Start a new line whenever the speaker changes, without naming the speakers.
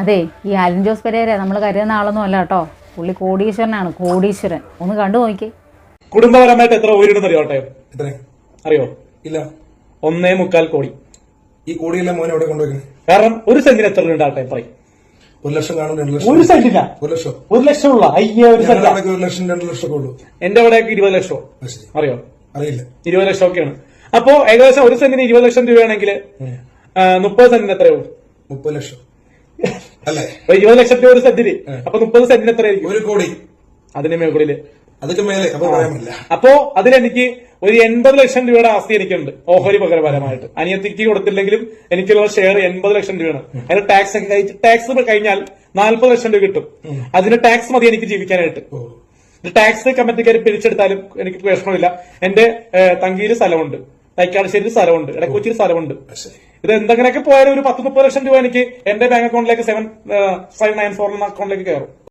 അതെ, ഈ ആലിൻ ജോസ് പെരേര നമ്മൾ കരുതുന്ന ആളൊന്നും അല്ല കേട്ടോ. പുള്ളി കോടീശ്വരനാണ്, കോടീശ്വരൻ. ഒന്ന് കണ്ടു നോക്കി.
കുടുംബപരമായിട്ട് എത്ര ഊരിടുന്ന അറിയോട്ടെ? അറിയോ?
ഇല്ല.
1.25 കോടി.
ഈ കോടിയെല്ലാം മോനെ എവിടെ കൊണ്ടുവയ്ക്കുന്നത്?
കാരണം ഒരു സെന്റിന് എത്ര ഉണ്ടാകട്ടെ പറയും?
1 ലക്ഷം കാണും, 2 ലക്ഷം.
ഒരു സെന്റില്ല,
1 ലക്ഷം.
1 ലക്ഷം ഉള്ള അയ്യോ, ഒരു സെന്റ്
1 ലക്ഷം 2 ലക്ഷം ഒക്കെ ഉള്ളൂ.
എന്റെ അവിടെയൊക്കെ 20 ലക്ഷം. അറിയോ?
അറിയില്ല.
20 ലക്ഷം ഒക്കെയാണ്. അപ്പോ ഏകദേശം ഒരു സെന്റിന് 20 ലക്ഷം രൂപയാണെങ്കിൽ 30 സെന്റിന് എത്രയാവും?
30 ലക്ഷം അല്ലേ?
20 ലക്ഷം രൂപ ഒരു സെന്റിന്. അപ്പൊ 30 സെന്റിന് എത്രയായിരിക്കും?
1 കോടി.
അതിന് മേളില്
അതൊക്കെ മേലെ. അപ്പൊ പറയാമില്ല.
അപ്പോ അതിലെനിക്ക് ഒരു 80 ലക്ഷം രൂപയുടെ ആസ്തി എനിക്കുണ്ട് ഓഹരി പകരപരമായിട്ട്. അനിയത്തിക്ക് കൊടുത്തില്ലെങ്കിലും എനിക്കുള്ള ഷെയർ 80 ലക്ഷം രൂപയാണ്. അതിന് ടാക്സ് കഴിഞ്ഞാൽ 40 ലക്ഷം രൂപ കിട്ടും. അതിന് ടാക്സ് മതി എനിക്ക് ജീവിക്കാനായിട്ട്. ടാക്സ് കമ്മിറ്റിക്കാർ പിരിച്ചെടുത്താലും എനിക്ക് പ്രശ്നമില്ല. എന്റെ തങ്കിയില് സ്ഥലമുണ്ട്, തൈക്കാട് സ്ഥലമുണ്ട്, ഇടക്കൊച്ചിയിൽ സ്ഥലമുണ്ട്. ഇത് എന്തെങ്കിലുമൊക്കെ പോയാലും ഒരു 10-30 ലക്ഷം രൂപ എനിക്ക് എന്റെ ബാങ്ക് അക്കൗണ്ടിലേക്ക് 7594 അക്കൗണ്ടിലേക്ക് കയറും.